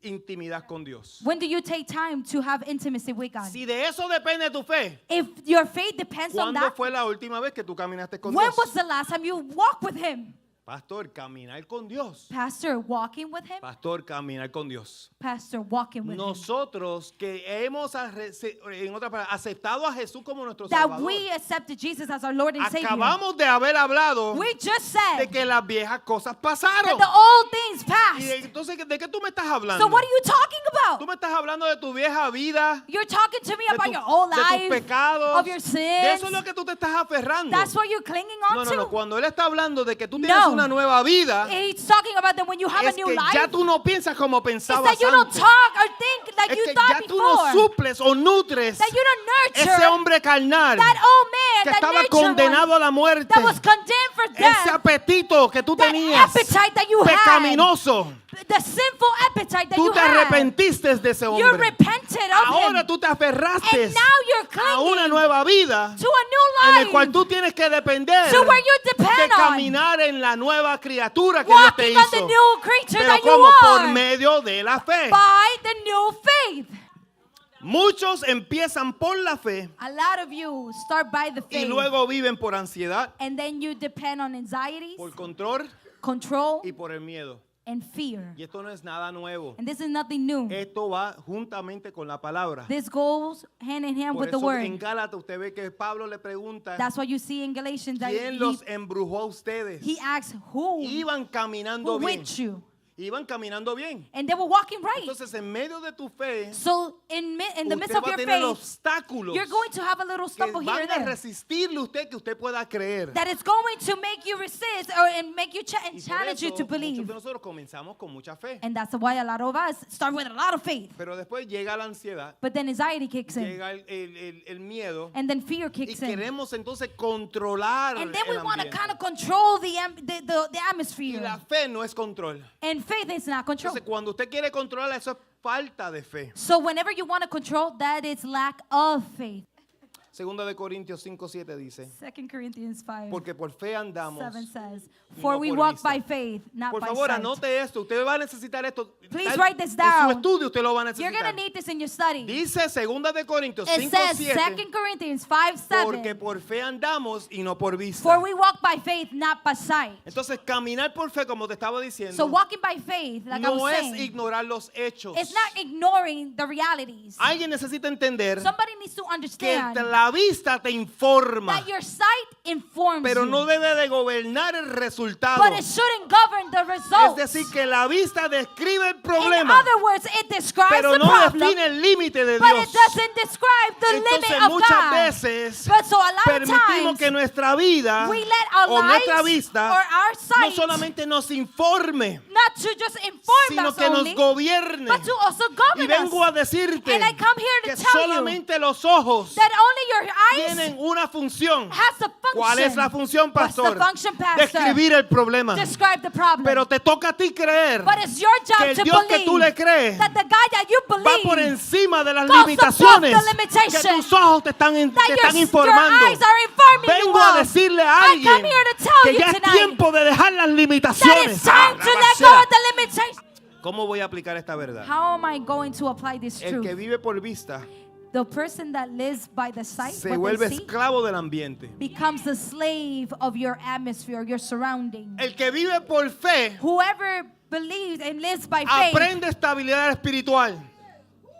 intimidad con Dios? When do you take time to have intimacy with God? Si de eso depende tu fe, If your faith depends on ¿cuándo that, fue la última vez que tú caminaste con when Dios? was the last time you walked with Him? Pastor, caminar con Dios. Pastor, walking with Him? Pastor, caminar con Dios. Pastor, walking with Him. Nosotros que hemos, en otras palabras, aceptado a Jesús como nuestro That Salvador, we accepted Jesus as our Lord and Savior. acabamos de haber hablado We just de said que las viejas cosas that pasaron. the old things Y passed. entonces, ¿de qué tú me estás hablando? So what are you talking Tú about? me estás hablando de tu vieja vida, You're talking to me de, about your old de tus life, pecados. of your De sins. eso es lo que tú te estás aferrando. That's what you're clinging on No. to. Cuando Él está hablando de que tú tienes No. una nueva vida, He's talking about that when you have es a new que life, ya tú no piensas como it's pensabas that you don't antes. talk or think like Es you que thought ya tú no before. suples o nutres That you don't ese nurture hombre carnal that old man, que that estaba nature condenado one, a la muerte. that was condemned for Ese death, apetito que tú that tenías, appetite that you had, pecaminoso, the sinful appetite that tú you te had. arrepentiste de ese You hombre. repented of Ahora him. tú te aferraste And now you're a una clinging nueva vida to a new en life el cual tú tienes que depender to where you de depend on caminar en la nueva criatura que Dios te walking on the hizo. new creature Pero that you ¿cómo? Por are medio de la fe. by the new faith. Muchos empiezan por la fe A lot of you start by the y faith luego viven por ansiedad, and then you depend on anxieties, por control control, y por el miedo. and fear. Y esto no es nada nuevo. And this is nothing new. Esto va juntamente con la palabra. This goes hand in hand Por with the eso en word. Gálatas usted ve que Pablo le pregunta, That's why you see in Galatians that ¿quién los embrujó a ustedes? he asks who Iban caminando bien. with you. Iban caminando bien. And they were walking right. Entonces en medio de tu fe, So in the midst usted of va a your tener faith, obstáculos you're going to have a little que stumble here van and a there. resistirle usted que usted pueda creer. That is going to make you resist and make you Y and por challenge you eso, to muchos believe. de nosotros comenzamos con mucha fe. And that's why a lot of us start with a lot of faith. Pero después llega la ansiedad, But then anxiety kicks in. llega el miedo And then fear y kicks in. queremos entonces controlar And then we el want to ambiente. kind of control the Y atmosphere. la fe no es control. And faith is not control. Entonces cuando usted quiere controlar eso es falta de fe. So whenever you want to control, that is lack of faith. Segunda de Corintios 5:7 dice, 2 Corinthians 5, porque por fe andamos. 7 says, y For no we por walk vista." by faith, not Por by favor, sight. anote esto. Usted va a necesitar esto. Please write this En down. su estudio usted lo va a You're going to necesitar. need this in your study. Dice Segunda de Corintios It says 5:7, 2 Corinthians 5, porque 7, por fe andamos y no por vista. For we walk by faith, not by sight. Entonces, caminar por fe, como te estaba diciendo, So walking by faith, like I no was es saying, ignorar los hechos. it's not ignoring the realities. Alguien necesita entender Somebody needs to que understand la vista te informa, that your sight informs pero you, no debe de gobernar el resultado. but it shouldn't govern the Es results. decir, que la vista describe el In problema, other words, it describes pero the no problem, define el límite de but Dios. it doesn't describe the Entonces limit of muchas God. veces But so a lot of permitimos times, que nuestra vida we let our o nuestra lives vista or our no sight solamente nos informe, not to just inform sino us que nos only, gobierne. but to also Y govern vengo us. a decirte And I come here to que tell you solamente los ojos that only your eyes tienen una función. has a function. ¿Cuál es la función, What's the pastor? function, pastor? Describir el problema. Describe the problem. Pero te toca a ti creer But it's your que job el to Dios que tú le believe crees that the God that you va por believe, encima de las goes above limitaciones the limitations que tus ojos te están your informando. eyes are informing you Vengo a of. decirle a I come alguien here to tell que you ya es tonight tiempo de dejar las that limitaciones. it's time to let go of the limitations. ¿Cómo voy a aplicar esta verdad? How am I going to apply this El que truth? vive por vista The person that lives by the sight, se what vuelve they see, esclavo del ambiente. becomes the slave of your atmosphere, your surrounding. El que vive por fe Whoever believes and lives by faith aprende estabilidad espiritual.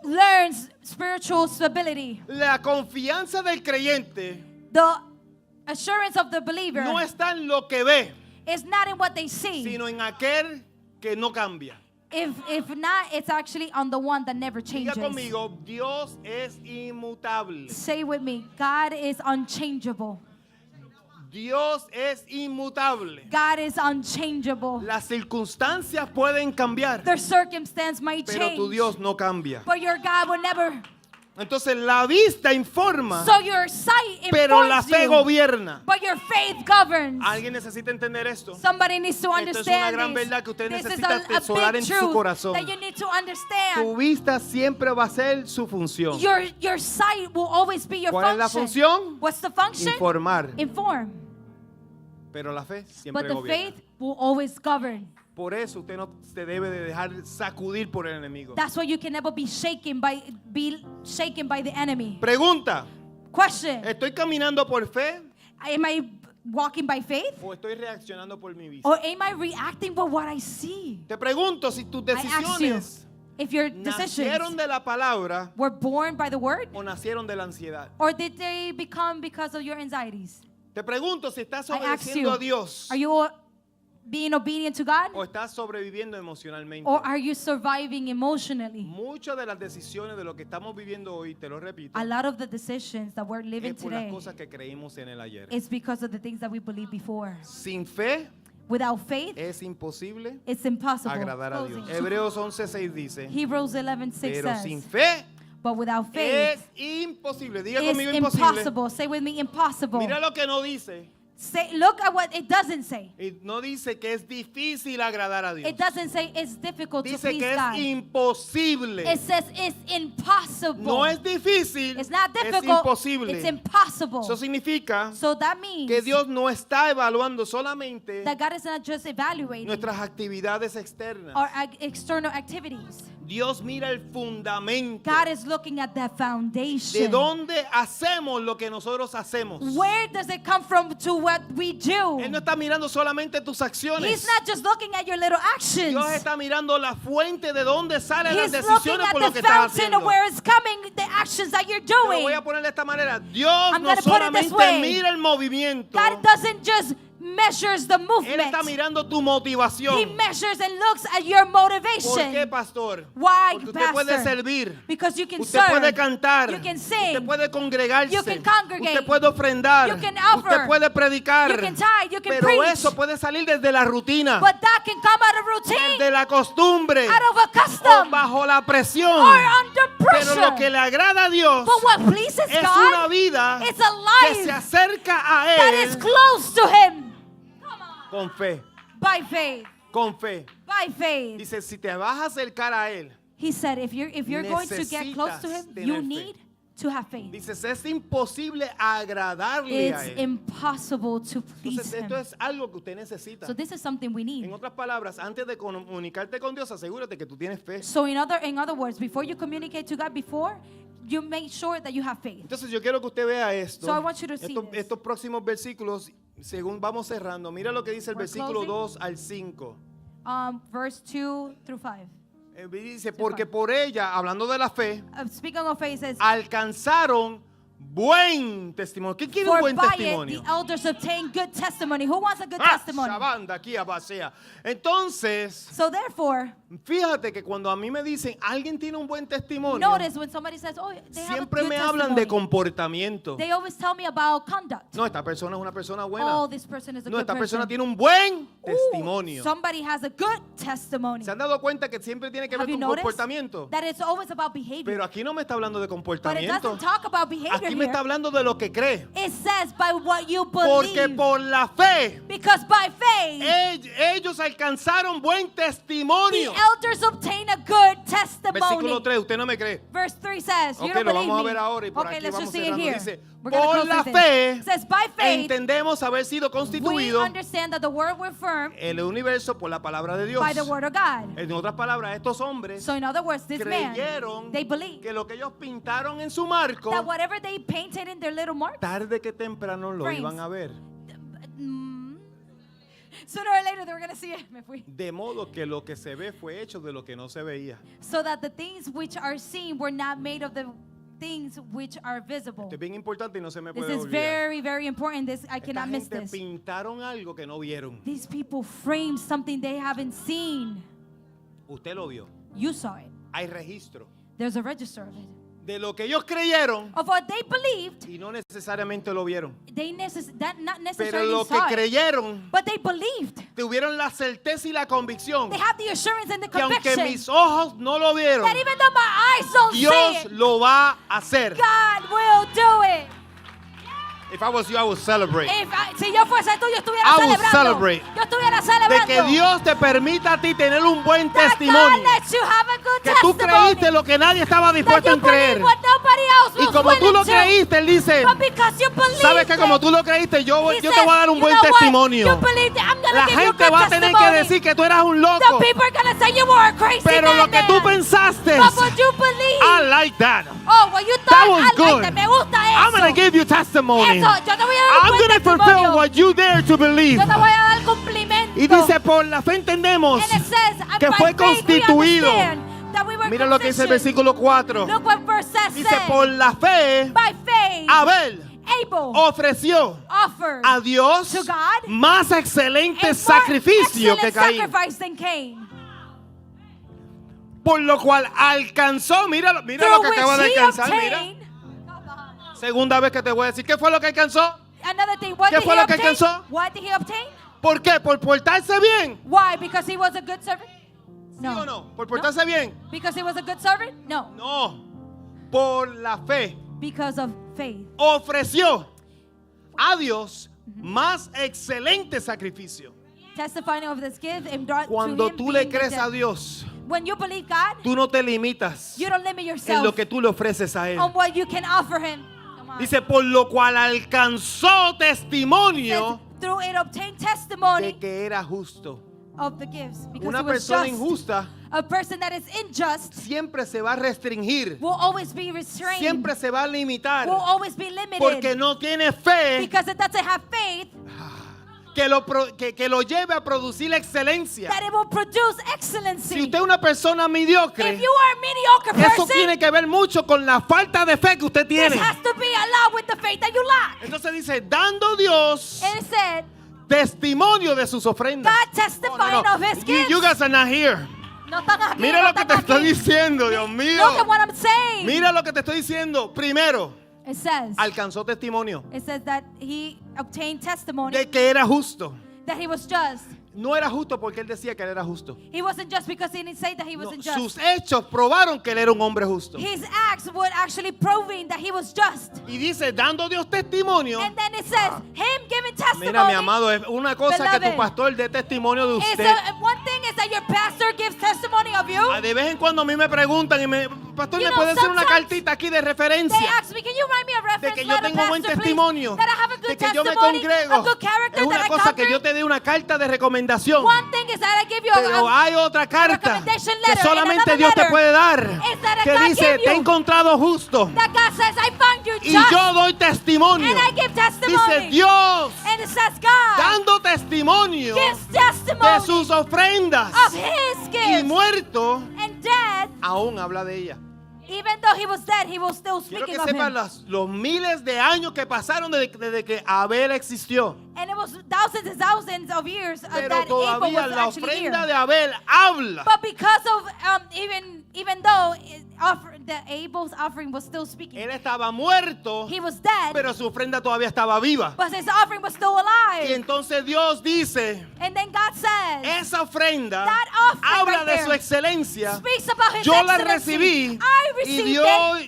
learns spiritual stability. La confianza del creyente The assurance of the believer no está en lo que ve, is not in what they see. sino en aquel que no cambia. If not, it's actually on the one that never Diga changes. conmigo, Dios es inmutable. Say with me, God is unchangeable. Dios es inmutable. God is unchangeable. Las circunstancias pueden cambiar, Their circumstance might pero tu change, Dios no cambia. but your God will never. Entonces la vista informa, So your sight pero la informs fe you, gobierna. but your faith governs. ¿Alguien necesita entender esto? Somebody needs to Esto es una understand gran this. verdad que usted This is necesita a atesorar big en su truth corazón. that you need to understand. Tu vista siempre va a ser su función. Your sight will always be your ¿Cuál es la function. función? What's the function? Informar. Inform. Pero la fe But siempre the gobierna. faith will always govern. Por eso usted no se debe de dejar sacudir por el enemigo. That's why you can never be shaken by the enemy. Pregunta, Question: ¿estoy caminando por fe Am I walking by faith, o estoy reaccionando por mi vista? or am I reacting by what I see? Te pregunto si tus I ask you, decisiones if your nacieron decisions de la palabra were born by the word, o nacieron de la ansiedad. or did they become because of your anxieties? Te pregunto si estás I ask obedeciendo you, a Dios are you being obedient to God, o estás sobreviviendo emocionalmente. or are you surviving emotionally? Muchas de las decisiones de lo que estamos viviendo hoy, te lo repito, A lot of the decisions that we're living es por las today cosas que creímos en el ayer. is because of the things that we believed before. Sin fe Without faith, es imposible it's impossible. agradar a Dios. Closing. Hebreos 11:6 dice, Hebrews 11:6 pero sin says, fe but without faith, es imposible. Diga it's conmigo imposible. impossible. Say with me, impossible. Mira lo que no dice. Say, look at what it doesn't say. Y no dice que es difícil agradar a Dios. It doesn't say it's difficult to Dice please que es God. imposible. It says it's impossible. No es difícil, It's not es difficult. imposible. It's impossible. Eso significa So that means que Dios no está evaluando solamente that God is not just evaluating nuestras actividades externas. our external activities. Dios mira el fundamento. God is looking at the ¿De foundation. dónde hacemos lo que nosotros hacemos? Where does it come from to what we do? Él no está mirando solamente tus acciones. He's not just looking at your little actions. Dios está mirando la fuente de dónde salen las He's looking decisiones at por lo the que estás fountain of haciendo. where it's coming, the actions that you're Te lo doing. voy a poner de esta manera. Dios I'm no gonna put it this solamente way. mira el movimiento. God doesn't just measures the Él movement. está mirando tu He motivación. measures and looks at your ¿Por qué, motivation. pastor? Why, Porque usted puede pastor? servir. Because you can Usted serve. puede cantar. You can sing. Usted puede congregarse. You can congregate. Usted puede ofrendar. You can offer. Usted puede predicar. You can tithe. You can Pero preach. eso puede salir desde la rutina, But that can come out of routine, de la costumbre, out of a o custom, bajo la presión. or under Pero lo que pressure. le agrada a Dios But what pleases es una God vida is a que se life acerca a that is Él close to Him. con fe. By faith. Con fe. By faith. Dice, si te vas a acercar a Él, He said, if you're going to get close to Him, Necesitas you tener fe. need to have faith. dices, es imposible agradarle a It's Él. impossible to please Entonces, esto Him. es algo que usted necesita. So this is something we En need. otras palabras, antes de comunicarte con Dios, asegúrate que tú tienes fe. So in other words, before you communicate to God, before you make sure that you have faith. Entonces yo quiero que usted vea esto. So I want you to see this. Estos próximos versículos, según vamos cerrando, mira lo que dice el We're versículo closing. 2 al 5. Verse 2 through 5. Dice, porque por ella, hablando de la fe, Speaking of faith, it says, alcanzaron buen testimonio. ¿Qué quiere un for buen by it testimonio? the elders obtain good testimony. Who wants a good Ah, testimony? Shabanda, aquí abasea. Entonces, So therefore, fíjate que cuando a mí me dicen, alguien tiene un buen testimonio, notice when somebody says, oh, they have a siempre good me hablan de testimony, comportamiento. they always tell me about conduct. No, esta persona es una persona buena. Oh, this person is a No, good esta person. persona tiene un buen Ooh, testimonio. somebody has a good testimony. ¿Se han dado cuenta que siempre tiene que Have ver you con noticed comportamiento? that it's always about behavior? Pero aquí no me está hablando de But it comportamiento. doesn't talk about behavior Aquí me está hablando de lo que cree. It says by what you Porque believe. por la fe, Because by faith, ellos alcanzaron buen the testimonio. elders obtain a good testimony. Versículo 3, usted no me cree. Verse 3 says, you Ok, don't lo believe vamos a me. ver ahora y por Okay, aquí let's vamos just see it cerrando. here. Dice, We're gonna por close la this in. fe It says, by faith, entendemos haber sido we constituido understand that the word were firm el universo por la palabra de Dios. by the word of God. En otras palabras, estos hombres So in other words, this man, creyeron they believe que lo que ellos pintaron en su marco, that whatever they painted in their little mark, tarde que temprano lo Friends. iban a ver. sooner or later they were going to see it. Me fui. De modo que lo que se ve fue hecho de lo que no se veía. So that the things which are seen were not made of the things which are visible. Esto es bien importante y no se me This puede is olvidar. very, very important. This I Esta cannot miss gente this. pintaron algo que no vieron. These people framed something they haven't seen. Usted lo vio. You saw it. Hay registro There's a register of it. de lo que ellos creyeron Of what they believed, y no necesariamente lo vieron. they not Pero necessarily lo que saw it, creyeron, but they believed. tuvieron la certeza y la convicción They have the assurance and the que aunque conviction mis ojos no lo vieron, that even though my eyes don't see Dios it, lo va a hacer. God will do it. If I was you, I would celebrate. Si yo fuese tú, yo estuviera I will celebrando. celebrate. Yo estuviera De celebrando. que Dios te permita a ti tener un buen That God testimonio. lets you have a good Que tú testimony. creíste lo que nadie estaba That dispuesto you en creer. believe what nobody else Y was como tú willing lo to. creíste, Él dice, But because you believed ¿sabes que it, como tú lo creíste, yo He te says, voy a dar un you buen know what? testimonio? You believed it. I'm gonna La give you a gente good va a tener que testimony. decir que tú eras un The loco. people are gonna say you were a crazy Pero lo que tú man. pensaste, But what you believe. I like that. Oh, what you That thought, was I like good. that. Me gusta eso. I'm going to give you testimony. Eso, yo te voy a dar un I'm buen going to fulfill testimonio. what you dare to believe. Yo te voy a dar cumplimiento. Y dice, por la fe entendemos And it says, and que by fue faith we constituido. understand that we were Mira lo que dice el conditioned. versículo 4. Look what verse says. Dice, por la fe, By faith, Abel Abel ofreció offered a Dios to God más a excelente more sacrificio que excellent Caín. sacrifice than Cain. Por lo cual alcanzó, mira lo Through que acaba de which he alcanzar, mira. obtained. Segunda vez que te voy a decir, ¿qué fue lo que alcanzó? Another thing, what ¿Qué did fue he lo que obtain? alcanzó? What did he obtain? ¿Por qué? ¿Por portarse bien? Why? Because he was a good servant? ¿Sí o no? ¿Por portarse bien? Because he was a good servant? No. No. Por la fe. Because of faith. Ofreció a Dios más excelente sacrificio. Testifying of this gift and brought Cuando to him tú le being the crees death. a Dios, When you believe God, tú no te limitas you don't limit en yourself lo que tú le ofreces a Él. on what you can offer him. Come on. Dice, por lo cual alcanzó testimonio Through it obtained testimony de que era justo. of the gifts. Because Una he was persona just. injusta A person that is unjust siempre se va a restringir, will always be restrained. siempre se va a limitar, Will always be limited. porque no tiene fe Because it doesn't have faith que lo lleve a producir excelencia. that it will produce excellency. Si usted es una persona mediocre, If you are a mediocre eso person, tiene que ver mucho con la falta de fe que usted this tiene. has to be allowed with the faith that you lack. Entonces dice, dando Dios And it said, testimonio de sus ofrendas. God testifying of his gifts. You guys are not here. No están aquí, Mira no lo que están te aquí. estoy diciendo, Dios mío. Look at what I'm saying. Mira lo que te estoy diciendo. Primero, It says alcanzó testimonio that he obtained testimony de que era justo. that he was just. No era justo porque él decía que él era justo. He wasn't just because he didn't say that he No, wasn't just. sus hechos probaron que él era un hombre justo. His acts would actually proving that he was just. Y dice, dando Dios testimonio. And then it says, him giving testimony. Mira, mi amado, es una cosa que tu Beloved, pastor dé testimonio de is usted. one thing is that your pastor gives testimony of you. De vez en cuando a mí me preguntan y pastor, You ¿me know, puede hacer una sometimes cartita aquí de They referencia? ask me, can you write me a De reference que yo letter, tengo buen pastor, testimonio. please? That I have a De good que yo me testimony, congrego. a good character, Es that una I cosa que conquer. yo te dé una carta de recomendación. One thing is that I give you Pero hay otra carta recommendation que letter, solamente and Dios te another puede dar. is that Que God dice, give te he you. encontrado justo. that God says, I found you Y just. yo doy testimonio. And I give testimony. Dice Dios, And it says God dando testimonio gives de testimony sus ofrendas. of his Y gifts. muerto, And dead, aún habla de ella. even though he was dead, he was still Quiero speaking que of sepan him. los miles de años que pasaron desde que Abel existió. And it was thousands and thousands of years Pero that Abel todavía was la actually here. ofrenda de Abel habla. But because of even though the Abel's offering was still speaking, Él estaba muerto, he was dead, pero su ofrenda todavía estaba viva. but his offering was still Y alive. entonces Dios dice, And then God says, esa ofrenda That offering habla right de there su excelencia. speaks about his Yo la excellency. recibí I y received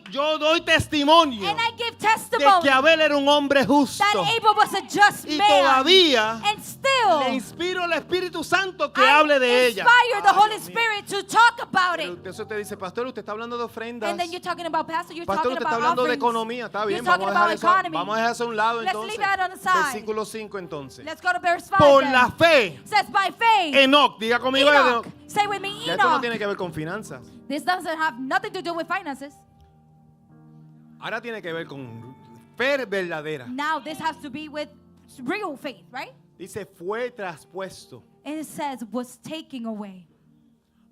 it, yo doy testimonio and I give de testimony que Abel era un hombre justo. that Abel was a just Y man. todavía And still, le inspiro al Espíritu Santo que I hable de ella. inspire the Ay, Holy Dios mío. Spirit to talk about Pero it. eso te dice, pastor, usted está hablando de ofrendas. And then you're talking about pastor, you're Pastor, talking usted está about hablando de offerings. economía. Está bien, You're talking vamos a about dejar eso, economy. vamos a dejar eso a un lado Let's entonces. leave that on the side. Versículo 5 entonces. Let's go to verse 5 Por then. la fe, It says by faith. Enoc, diga conmigo, Enoch. Enoc. Say with me, Ya esto no Enoch. tiene que ver con finanzas. This doesn't have nothing to do with finances. Ahora tiene que ver con fe verdadera. Now this has to be with real faith, right? Dice, fue traspuesto And it says was taken away.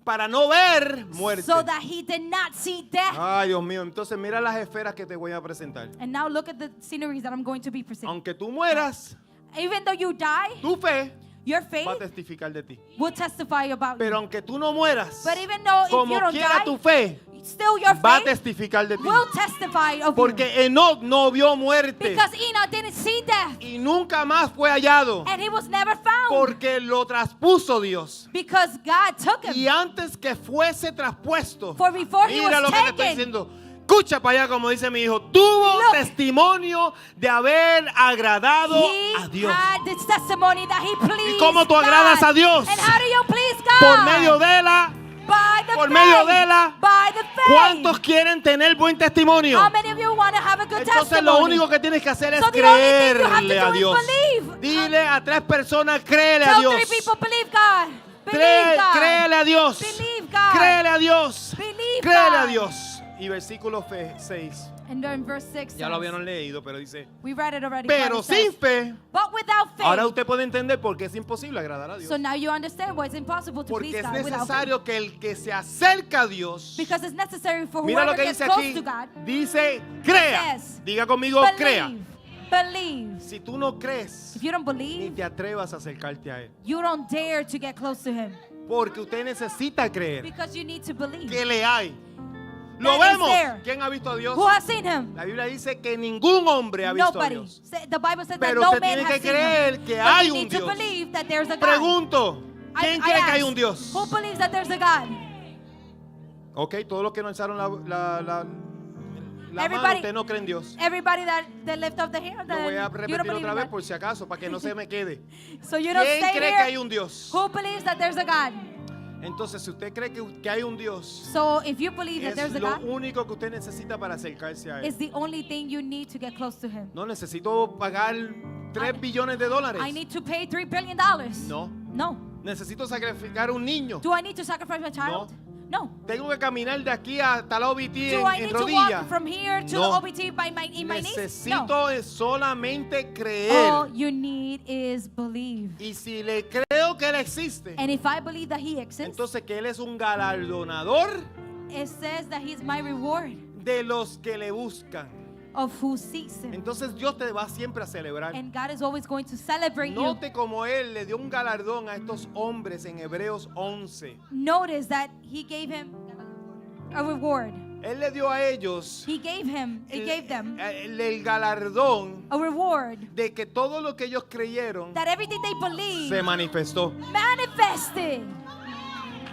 para no ver muerte. So that he did not see death. Ay, Dios mío. Entonces mira las esferas que te voy a presentar. And now look at the sceneries that I'm going to be presenting. Aunque tú mueras, Even though you die, tu fe your va a faith testificar de ti. will testify about Pero you. aunque tú no mueras, But even though if como you don't quiera die, tu fe still your va a faith testificar de ti. will testify of you. Porque Enoc no vio muerte Because Enoch didn't see death. y nunca más fue hallado. And he was never found. Porque lo traspuso Dios. Because God took him. Y antes que fuese traspuesto, For before he mira was lo que te estoy taken. diciendo. Escucha para allá como dice mi hijo. Tuvo Look. testimonio de haber agradado He a Dios. had this testimony that he pleased cómo tú God. agradas a Dios? And how do you please God? Por medio de la. By the por faith. medio de la- By the faith. ¿Cuántos quieren tener buen testimonio? How many of you want to have a good Entonces testimony? lo único que tienes que hacer es So the only thing you have to creerle do a is Dios. believe. Dile a 3 personas, créele a Tell Dios. 3 people, believe God. Believe God. Créele a Dios. Believe God. Créele a Dios. Believe Créele a God. Dios. Y versículo 6. And then verse 6 Ya lo says, habían leído, pero dice, we read it already. pero but it says, sin fe. But without faith. Ahora usted puede entender por qué es imposible agradar a Dios. So now you understand why it's impossible to Porque please es God without faith. necesario que el que se acerca a Dios, Because it's necessary for mira lo whoever que gets dice close aquí, to God. dice crea. says, Diga conmigo, crea. Believe. Si tú no crees, If you don't ni believe, te atrevas a acercarte a Él. you don't dare to get close to Him. Porque usted necesita creer Because you need to believe. que le hay. Lo That is vemos. there. ¿Quién ha visto a Dios? Who has seen Him? La Biblia dice que ningún hombre ha visto a Nobody. Dios. The Bible says that Pero no usted man tiene has que seen creer Him. que But hay you un need to Dios. believe that there's a God. Pregunto, ¿quién cree que hay ask, un Dios? Who believes that there's a God? Ok, todos los que no alzaron la mano, Everybody- usted no cree en Dios. Everybody that lift up the hand, Lo voy a then you don't repetir believe otra in vez God. por si acaso, para que no se me quede. So you don't ¿Quién stay cree here. que hay un Dios? Who believes that there's a God? Entonces, si usted cree que hay un Dios, So if you believe that es there's a lo God, único que usted necesita para acercarse a Él. it's the only thing you need to get close to Him. No necesito pagar 3 billones de dólares. I need to pay $3 billion. No. No. Necesito sacrificar un niño. Do I need to sacrifice my child? No. Tengo que caminar de aquí hasta la OBT Do I en need to rodillas. walk from here to No. the OBT in my knees? Necesito No. es solamente All creer. you need is believe. Y si le creo que Él existe, And if I believe that He exists, entonces que Él es un galardonador it says that He's my reward de los que le buscan. of who seeks Him. Entonces Dios te va siempre a celebrar. And God is always going to celebrate you. Note como Él le dio un galardón a estos hombres en Hebreos 11. Notice that He gave him a reward. Él le dio a ellos He gave them el galardón a reward de que todo lo que ellos creyeron that everything they believed se manifestó. manifested.